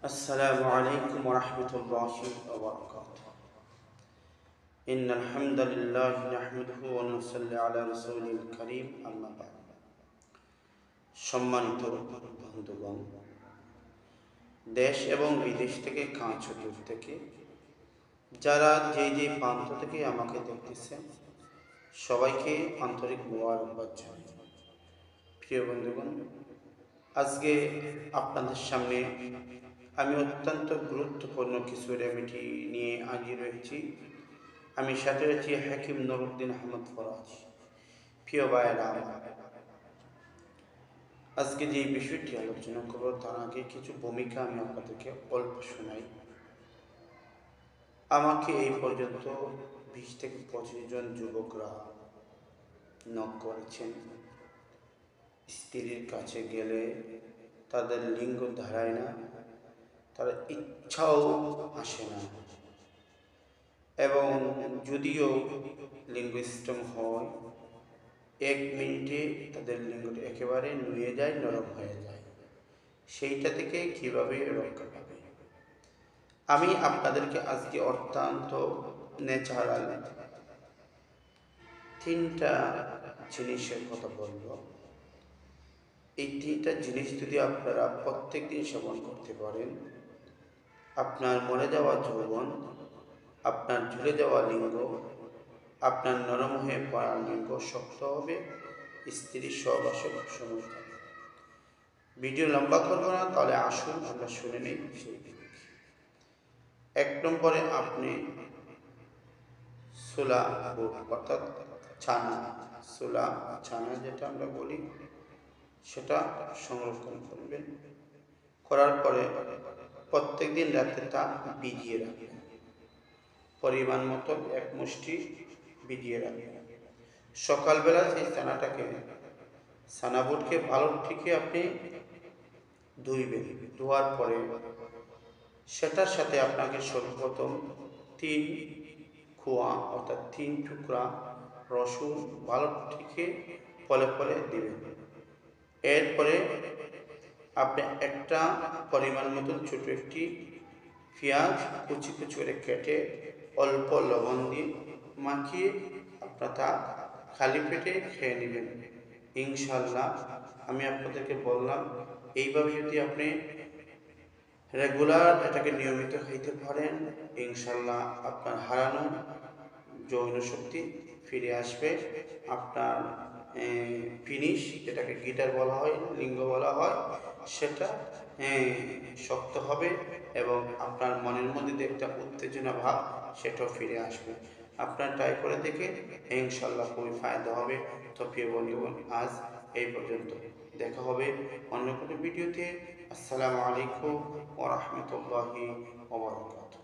السلام عليكم ورحمة الله وبركاته. إن الحمد لله نحمده ونصلي على رسوله الكريم أما بعد. সম্মানিত বন্ধুগণ, দেশ এবং বিদেশ থেকে কাছে দূর থেকে যারা যে প্রান্ত থেকে আমাকে দেখতেছেন সবাইকে আন্তরিক মোবারকবাদ জানাই। প্রিয় বন্ধুগণ, আজকে আপনাদের সামনে আমি অত্যন্ত গুরুত্বপূর্ণ কিছু রেমেডি নিয়ে হাজির হয়েছি। আমি সাথে রয়েছি হাকিম নুরউদ্দিন আহমদ ফরাজ। প্রিয় ভাইয়েরা, আজকে যে বিষয়টি আলোচনা করব তার আগে কিছু ভূমিকা আমি আপনাদেরকে অল্প শোনাই। আমাকে এই পর্যন্ত 20 থেকে 25 জন যুবকরা নক করেছেন। স্ত্রীর কাছে গেলে তাদের লিঙ্গ ধারায় না, তার ইচ্ছাও আসে না, এবং যদিও লিঙ্গ স্ট্রং হয় 1 মিনিটে তাদের লিঙ্গটা একেবারে নুয়ে যায়, নরম হয়ে যায়। সেইটা থেকে কিভাবে রক্ষা পাবে, আমি আপনাদেরকে আজকে অত্যন্ত ন্যাচারাল 3টা জিনিসের কথা বলবো। এই 3টা জিনিস যদি আপনারা প্রত্যেক দিন সেবন করতে পারেন, আপনার মরে যাওয়া যৌবন, আপনার ঝুলে যাওয়া লিঙ্গ, আপনার নরম হয়ে পড়া লিঙ্গ শক্ত হবে, স্ত্রীর সহবাসে সময় থাকবে। ভিডিও লম্বা করবো না, তাহলে আসুন আমরা শুনে নেই সেই। 1 নম্বরে আপনি ছোলা বুট অর্থাৎ ছানা যেটা আমরা বলি সেটা সংরক্ষণ করবেন। করার পরে প্রত্যেক দিন রাতে তা ভিজিয়ে রাখবেন। পরিমাণ মতো 1 মুষ্টি ভিজিয়ে রাখবেন। সকালবেলা সেই ছানা বুটকে ভালো ঠিকই আপনি ধুইবেন। ধোয়ার পরে সেটার সাথে আপনাকে সর্বপ্রথম 3 কোয়া অর্থাৎ 3 টুকরা রসুন ভালো ঠিকে ফলে দিবেন। এরপরে আপনি একটা পরিমাণ মতো ছোট একটি পেঁয়াজ কুচি করে কেটে অল্প লবণ দিয়ে মাখিয়ে আপনার তা খালি পেটে খেয়ে নেবেন। ইনশাল্লাহ, আমি আপনাদেরকে বললাম, এইভাবে যদি আপনি রেগুলার এটাকে নিয়মিত খাইতে পারেন, ইনশাল্লাহ আপনার হারানো যৌন শক্তি ফিরে আসবে। আপনার ফিনিশ, যেটাকে গিটার বলা হয়, লিঙ্গ বলা হয়, সেটা শক্ত হবে এবং আপনার মনের মধ্যে যে একটা উত্তেজনা ভাব সেটাও ফিরে আসবে। আপনার ট্রাই করে দেখে ইনশাল্লাহ খুবই ফায়দা হবে। তো প্রিয় বন্ধুগণ, আজ এই পর্যন্ত। দেখা হবে অন্য কোনো ভিডিওতে। আসসালামু আলাইকুম ওয়া রাহমাতুল্লাহি ওয়া বারাকাতুহু।